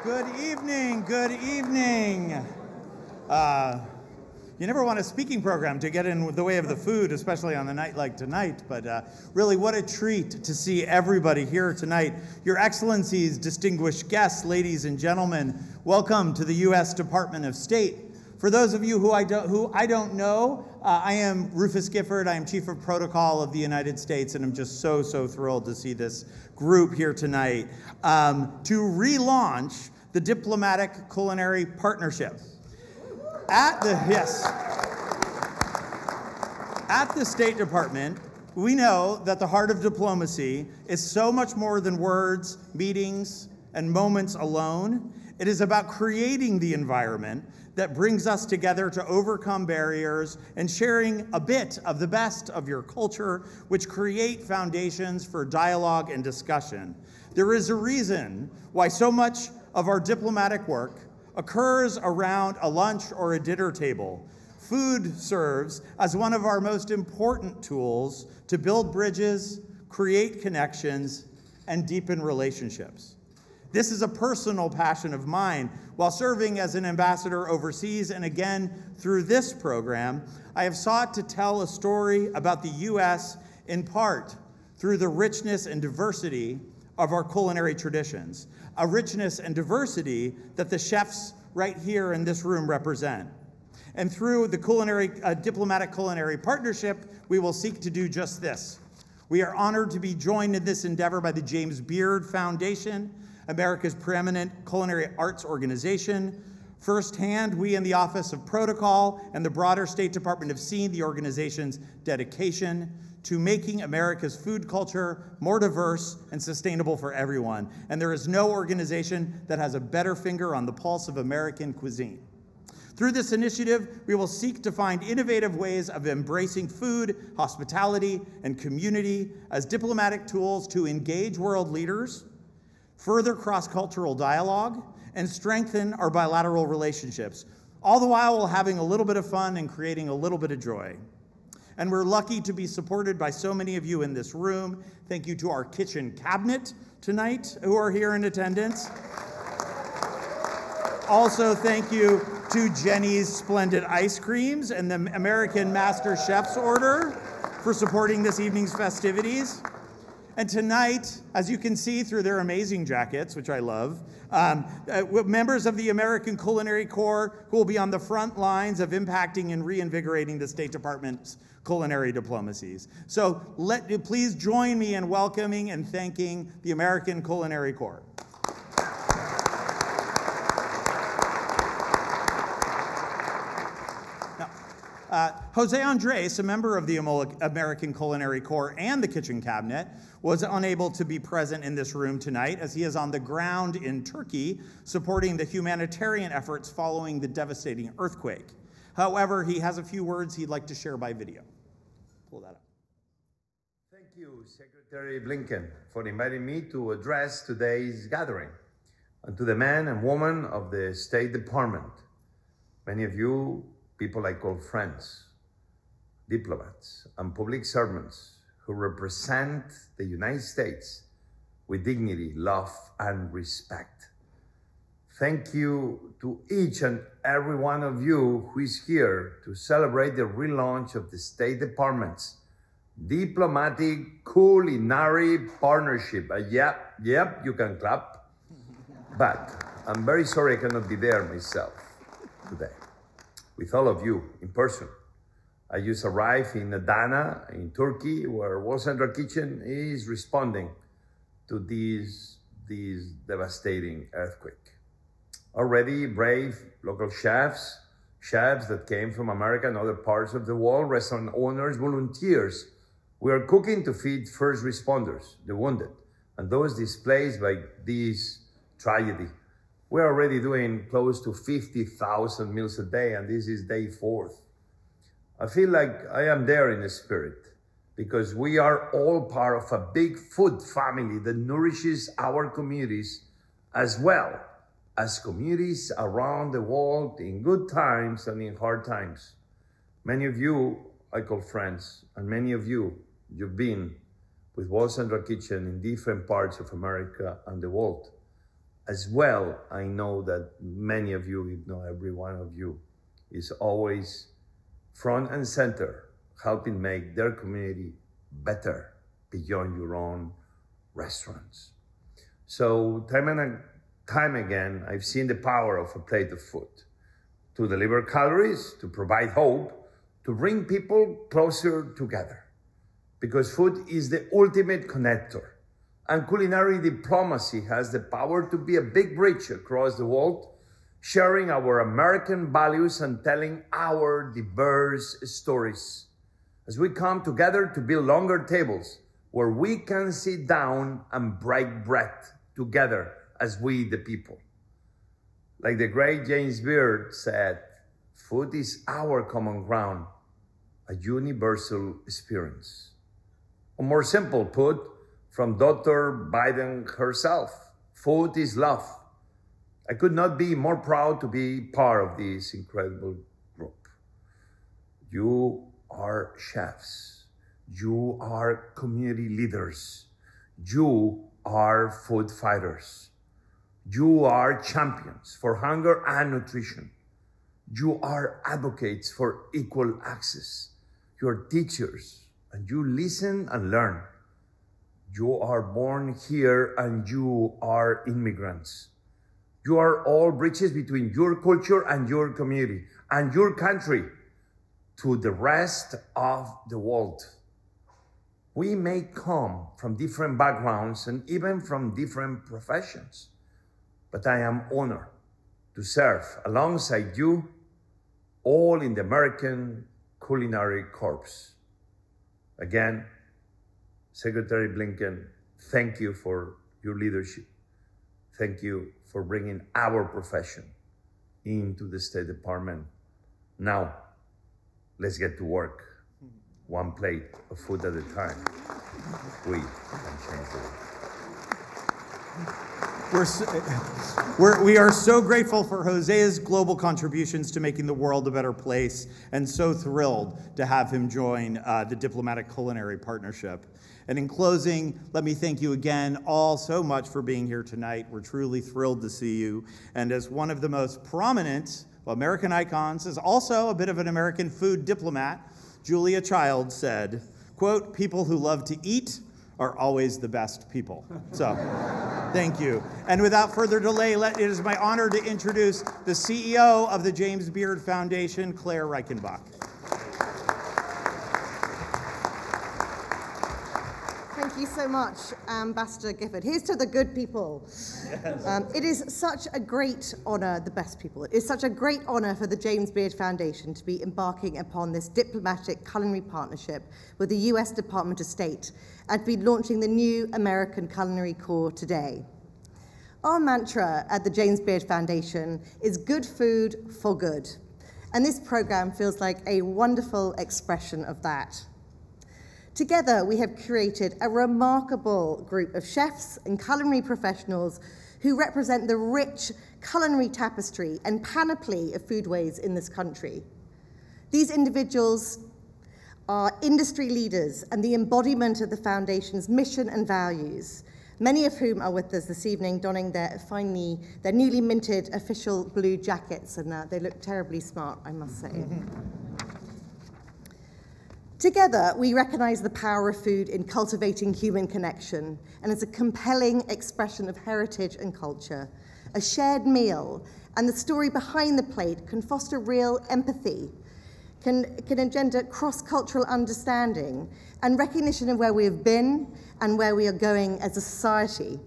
Good evening, good evening. You never want a speaking program to get in the way of the food, especially on a night like tonight, but really what a treat to see everybody here tonight. Your Excellencies, distinguished guests, ladies and gentlemen, welcome to the U.S. Department of State. For those of you who I don't know, I am Rufus Gifford. I am Chief of Protocol of the United States, and I'm just so thrilled to see this group here tonight to relaunch the Diplomatic Culinary Partnership. At the State Department, we know that the heart of diplomacy is so much more than words, meetings, and moments alone. It is about creating the environment that brings us together to overcome barriers and sharing a bit of the best of your culture, which create foundations for dialogue and discussion. There is a reason why so much of our diplomatic work occurs around a lunch or a dinner table. Food serves as one of our most important tools to build bridges, create connections, and deepen relationships. This is a personal passion of mine. While serving as an ambassador overseas, and again through this program, I have sought to tell a story about the U.S. in part through the richness and diversity of our culinary traditions, a richness and diversity that the chefs right here in this room represent. And through the Diplomatic Culinary Partnership, we will seek to do just this. We are honored to be joined in this endeavor by the James Beard Foundation, America's preeminent culinary arts organization. Firsthand, we in the Office of Protocol and the broader State Department have seen the organization's dedication to making America's food culture more diverse and sustainable for everyone. And there is no organization that has a better finger on the pulse of American cuisine. Through this initiative, we will seek to find innovative ways of embracing food, hospitality, and community as diplomatic tools to engage world leaders, further cross-cultural dialogue, and strengthen our bilateral relationships, all the while having a little bit of fun and creating a little bit of joy. And we're lucky to be supported by so many of you in this room. Thank you to our kitchen cabinet tonight who are here in attendance. Also, thank you to Jenny's Splendid Ice Creams and the American Master Chef's Order for supporting this evening's festivities. And tonight, as you can see through their amazing jackets, which I love, members of the American Culinary Corps who will be on the front lines of impacting and reinvigorating the State Department's culinary diplomacies. So please join me in welcoming and thanking the American Culinary Corps. Jose Andres, a member of the American Culinary Corps and the Kitchen Cabinet, was unable to be present in this room tonight as he is on the ground in Turkey supporting the humanitarian efforts following the devastating earthquake. However, he has a few words he'd like to share by video. Pull that up. Thank you, Secretary Blinken, for inviting me to address today's gathering, and to the men and women of the State Department. Many of you, people I call friends, diplomats, and public servants who represent the United States with dignity, love, and respect. Thank you to each and every one of you who is here to celebrate the relaunch of the State Department's Diplomatic Culinary Partnership. Yep, you can clap. But I'm very sorry I cannot be there myself today with all of you in person. I just arrived in Adana, in Turkey, where World Central Kitchen is responding to this devastating earthquake. Already brave local chefs that came from America and other parts of the world, restaurant owners, volunteers, we are cooking to feed first responders, the wounded, and those displaced by this tragedy. We're already doing close to 50,000 meals a day, and this is day 4th. I feel like I am there in the spirit, because we are all part of a big food family that nourishes our communities as well as communities around the world in good times and in hard times. Many of you I call friends, and many of you, you've been with World Central Kitchen in different parts of America and the world. as well, I know that many of you, if not every one of you, is always front and center, helping make their community better beyond your own restaurants. So time again, I've seen the power of a plate of food to deliver calories, to provide hope, to bring people closer together. Because food is the ultimate connector. And culinary diplomacy has the power to be a big bridge across the world, sharing our American values and telling our diverse stories. As we come together to build longer tables where we can sit down and break bread together as we the people. Like the great James Beard said, food is our common ground, a universal experience. Or more simple put, from Dr. Biden herself, food is love. I could not be more proud to be part of this incredible group. You are chefs. You are community leaders. You are food fighters. You are champions for hunger and nutrition. You are advocates for equal access. You are teachers, and you listen and learn. You are born here and you are immigrants. You are all bridges between your culture and your community and your country to the rest of the world. We may come from different backgrounds and even from different professions, but I am honored to serve alongside you all in the American Culinary Corps. Again, Secretary Blinken, thank you for your leadership. Thank you for bringing our profession into the State Department. Now, let's get to work. One plate of food at a time. We can change the world. We are so grateful for Jose's global contributions to making the world a better place, and so thrilled to have him join the Diplomatic Culinary Partnership. And in closing, let me thank you again all so much for being here tonight. We're truly thrilled to see you. And as one of the most prominent American icons, is also a bit of an American food diplomat, Julia Child said, quote, "People who love to eat are always the best people." So, thank you. And without further delay, it is my honor to introduce the CEO of the James Beard Foundation, Claire Reichenbach. Thank you so much, Ambassador Gifford. Here's to the good people. Yes. It is such a great honor, the best people. It is such a great honor for the James Beard Foundation to be embarking upon this diplomatic culinary partnership with the US Department of State and to be launching the new American Culinary Corps today. Our mantra at the James Beard Foundation is good food for good. And this program feels like a wonderful expression of that. Together, we have created a remarkable group of chefs and culinary professionals who represent the rich culinary tapestry and panoply of foodways in this country. These individuals are industry leaders and the embodiment of the Foundation's mission and values, many of whom are with us this evening donning their newly minted official blue jackets, and they look terribly smart, I must say. Together, we recognize the power of food in cultivating human connection and as a compelling expression of heritage and culture. A shared meal and the story behind the plate can foster real empathy, can engender cross-cultural understanding and recognition of where we have been and where we are going as a society.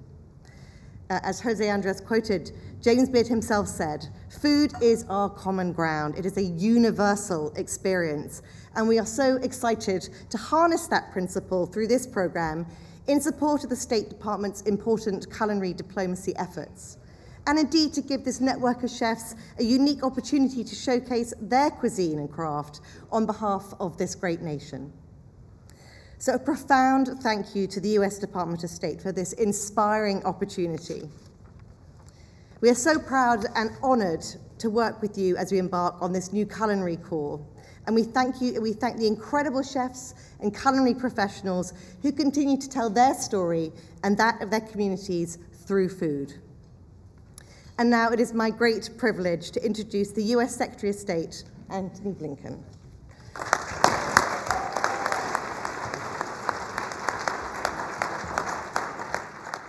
As Jose Andres quoted, James Beard himself said, "Food is our common ground. It is a universal experience." And we are so excited to harness that principle through this program in support of the State Department's important culinary diplomacy efforts. And indeed to give this network of chefs a unique opportunity to showcase their cuisine and craft on behalf of this great nation. So a profound thank you to the US Department of State for this inspiring opportunity. We are so proud and honored to work with you as we embark on this new culinary corps. And we thank the incredible chefs and culinary professionals who continue to tell their story and that of their communities through food. And now it is my great privilege to introduce the US Secretary of State, Antony Blinken.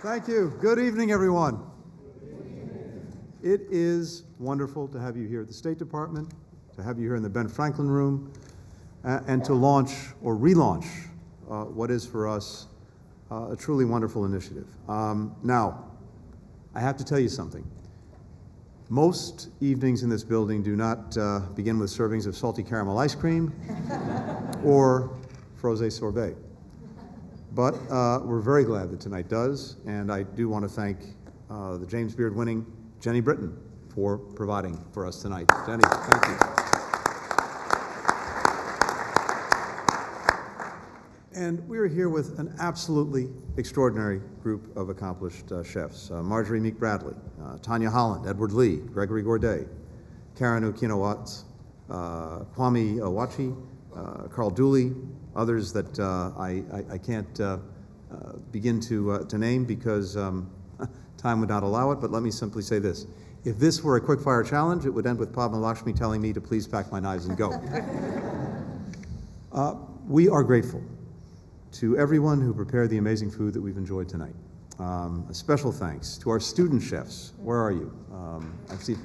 Thank you. Good evening, everyone. It is wonderful to have you here at the State Department, to have you here in the Ben Franklin Room, and to launch or relaunch what is for us a truly wonderful initiative. Now, I have to tell you something. Most evenings in this building do not begin with servings of salty caramel ice cream or frosé sorbet. But we're very glad that tonight does, and I do want to thank the James Beard winning Jenny Britton for providing for us tonight. Jenny, thank you. And we're here with an absolutely extraordinary group of accomplished chefs. Marjorie Meek Bradley, Tanya Holland, Edward Lee, Gregory Gourdet, Karen Okinawat, Kwame Owachi, Carl Dooley, others that I can't begin to name because time would not allow it, but let me simply say this. If this were a quick-fire challenge, it would end with Padma Lakshmi telling me to please pack my knives and go. We are grateful to everyone who prepared the amazing food that we've enjoyed tonight. A special thanks to our student chefs. Where are you? I see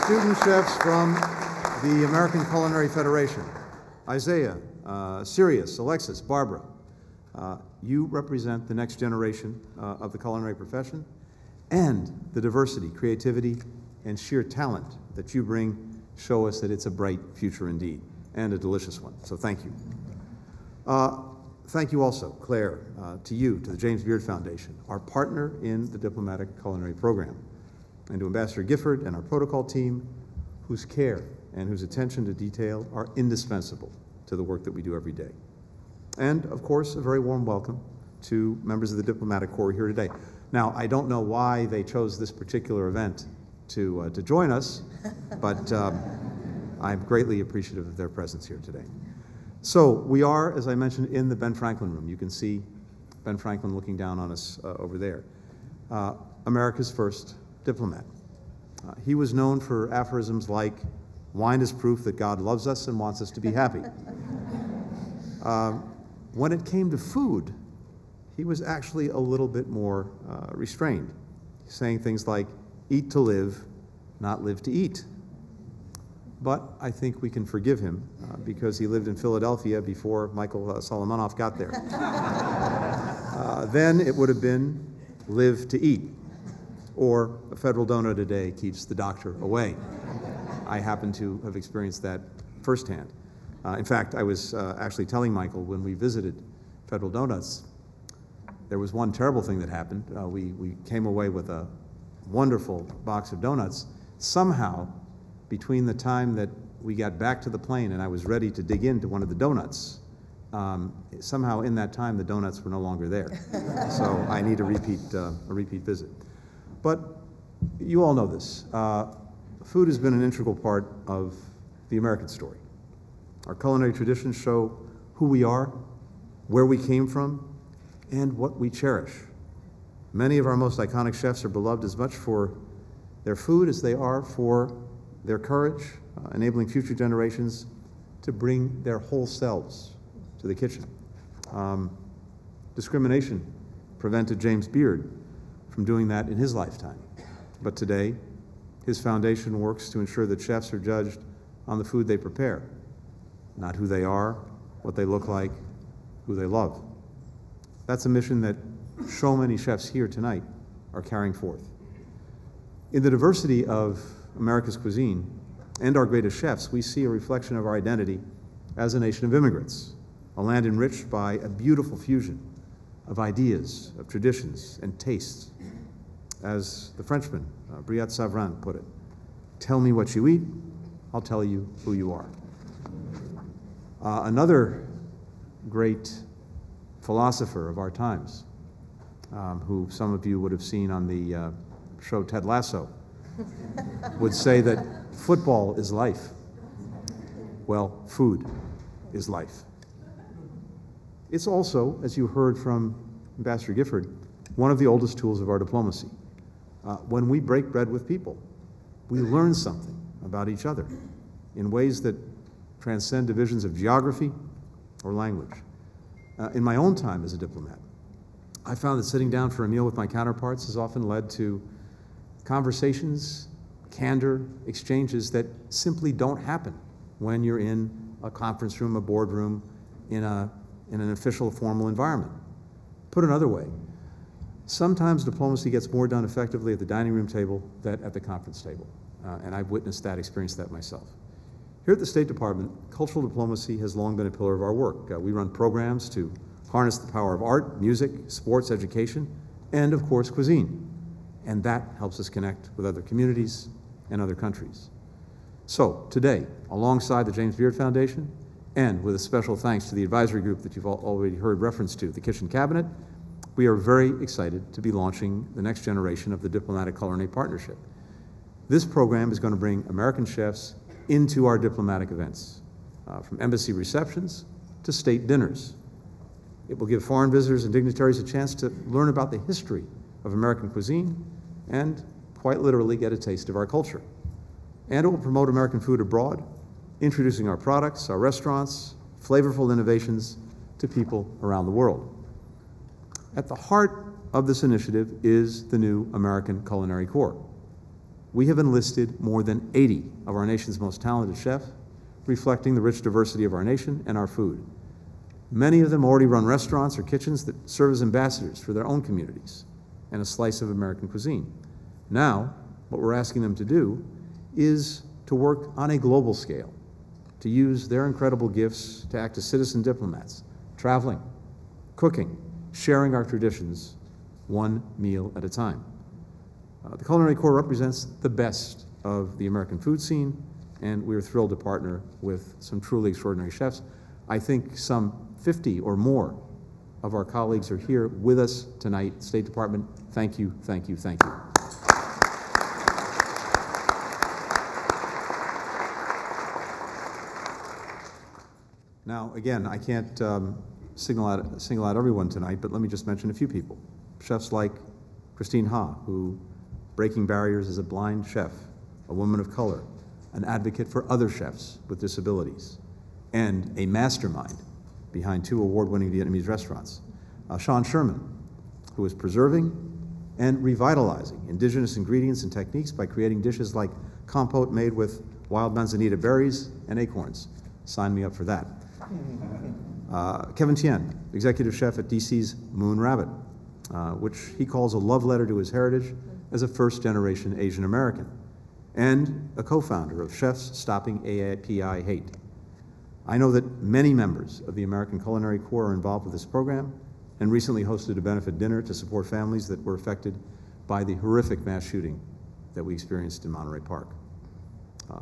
student chefs from the American Culinary Federation. Isaiah, Sirius, Alexis, Barbara. You represent the next generation of the culinary profession and the diversity, creativity, and sheer talent that you bring show us that it's a bright future indeed, and a delicious one. So thank you. Thank you also, Claire, to you, to the James Beard Foundation, our partner in the Diplomatic Culinary Program, and to Ambassador Gifford and our protocol team, whose care and whose attention to detail are indispensable to the work that we do every day. And, of course, a very warm welcome to members of the Diplomatic Corps here today. Now, I don't know why they chose this particular event to join us, but I'm greatly appreciative of their presence here today. So we are, as I mentioned, in the Ben Franklin Room. You can see Ben Franklin looking down on us over there. America's first diplomat. He was known for aphorisms like, "Wine is proof that God loves us and wants us to be happy." When it came to food, he was actually a little bit more restrained, saying things like, "Eat to live, not live to eat." But I think we can forgive him because he lived in Philadelphia before Michael Solomonoff got there. Then it would have been live to eat, or a federal donut a day keeps the doctor away. I happen to have experienced that firsthand. In fact, I was actually telling Michael when we visited Federal Donuts, there was one terrible thing that happened. We came away with a wonderful box of donuts. Somehow, between the time that we got back to the plane and I was ready to dig into one of the donuts, somehow in that time the donuts were no longer there. So I need a repeat visit. But you all know this. Food has been an integral part of the American story. Our culinary traditions show who we are, where we came from, and what we cherish. Many of our most iconic chefs are beloved as much for their food as they are for their courage, enabling future generations to bring their whole selves to the kitchen. Discrimination prevented James Beard from doing that in his lifetime. But today, his foundation works to ensure that chefs are judged on the food they prepare, not who they are, what they look like, who they love. That's a mission that so many chefs here tonight are carrying forth. In the diversity of America's cuisine and our greatest chefs, we see a reflection of our identity as a nation of immigrants, a land enriched by a beautiful fusion of ideas, of traditions, and tastes. As the Frenchman, Brillat Savarin, put it, "Tell me what you eat, I'll tell you who you are." Another great philosopher of our times, who some of you would have seen on the show Ted Lasso, would say that football is life. Well, food is life. It's also, as you heard from Ambassador Gifford, one of the oldest tools of our diplomacy. When we break bread with people, we learn something about each other in ways that transcend divisions of geography or language. In my own time as a diplomat, I found that sitting down for a meal with my counterparts has often led to conversations, candor, exchanges that simply don't happen when you're in a conference room, a boardroom, in an official, formal environment. Put another way, sometimes diplomacy gets more done effectively at the dining room table than at the conference table. And I've witnessed that, experienced that myself. Here at the State Department, cultural diplomacy has long been a pillar of our work. We run programs to harness the power of art, music, sports, education, and of course, cuisine. And that helps us connect with other communities and other countries. So today, alongside the James Beard Foundation, and with a special thanks to the advisory group that you've already heard reference to, the Kitchen Cabinet, we are very excited to be launching the next generation of the Diplomatic Culinary Partnership. This program is going to bring American chefs into our diplomatic events, from embassy receptions to state dinners. It will give foreign visitors and dignitaries a chance to learn about the history of American cuisine and, quite literally, get a taste of our culture. And it will promote American food abroad, introducing our products, our restaurants, flavorful innovations to people around the world. At the heart of this initiative is the new American Culinary Corps. We have enlisted more than 80 of our nation's most talented chefs, reflecting the rich diversity of our nation and our food. Many of them already run restaurants or kitchens that serve as ambassadors for their own communities and a slice of American cuisine. Now, what we're asking them to do is to work on a global scale, to use their incredible gifts to act as citizen diplomats, traveling, cooking, sharing our traditions, one meal at a time. The Culinary Corps represents the best of the American food scene, and we're thrilled to partner with some truly extraordinary chefs. I think some 50 or more of our colleagues are here with us tonight. State Department, thank you, thank you, thank you. Now, again, I can't single out everyone tonight, but let me just mention a few people. Chefs like Christine Ha, who breaking barriers as a blind chef, a woman of color, an advocate for other chefs with disabilities, and a mastermind behind 2 award-winning Vietnamese restaurants. Sean Sherman, who is preserving and revitalizing indigenous ingredients and techniques by creating dishes like compote made with wild manzanita berries and acorns. Sign me up for that. Kevin Tien, executive chef at DC's Moon Rabbit, which he calls a love letter to his heritage as a first-generation Asian American, and a co-founder of Chefs Stopping API Hate. I know that many members of the American Culinary Corps are involved with this program and recently hosted a benefit dinner to support families that were affected by the horrific mass shooting that we experienced in Monterey Park.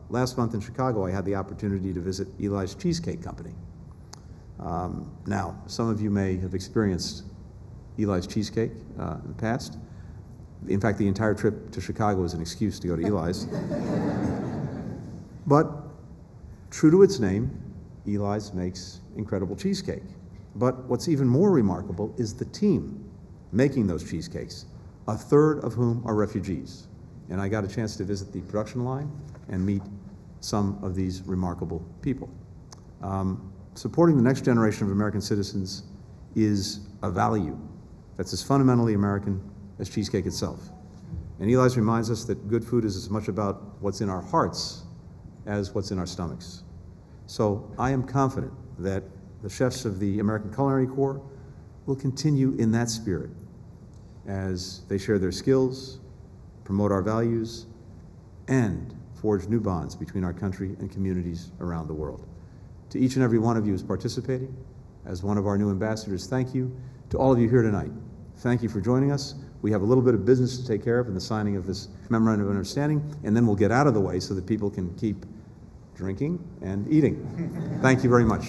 Last month in Chicago, I had the opportunity to visit Eli's Cheesecake Company. Now, some of you may have experienced Eli's Cheesecake in the past. In fact, the entire trip to Chicago was an excuse to go to Eli's. But true to its name, Eli's makes incredible cheesecake. But what's even more remarkable is the team making those cheesecakes, a third of whom are refugees. And I got a chance to visit the production line and meet some of these remarkable people. Supporting the next generation of American citizens is a value that's as fundamentally American as cheesecake itself. And Eli's reminds us that good food is as much about what's in our hearts as what's in our stomachs. So I am confident that the chefs of the American Culinary Corps will continue in that spirit as they share their skills, promote our values, and forge new bonds between our country and communities around the world. To each and every one of you who's participating, as one of our new ambassadors, thank you. To all of you here tonight, thank you for joining us. We have a little bit of business to take care of in the signing of this Memorandum of Understanding, and then we'll get out of the way so that people can keep drinking and eating. Thank you very much.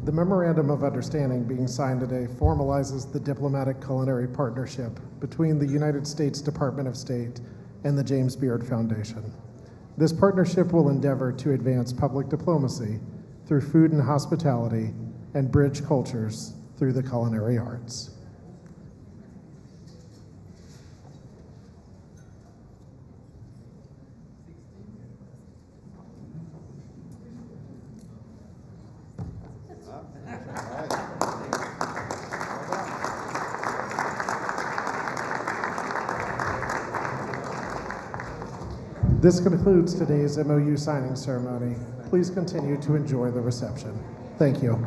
The Memorandum of Understanding being signed today formalizes the diplomatic culinary partnership between the United States Department of State and the James Beard Foundation. This partnership will endeavor to advance public diplomacy through food and hospitality and bridge cultures through the culinary arts. This concludes today's MOU signing ceremony. Please continue to enjoy the reception. Thank you.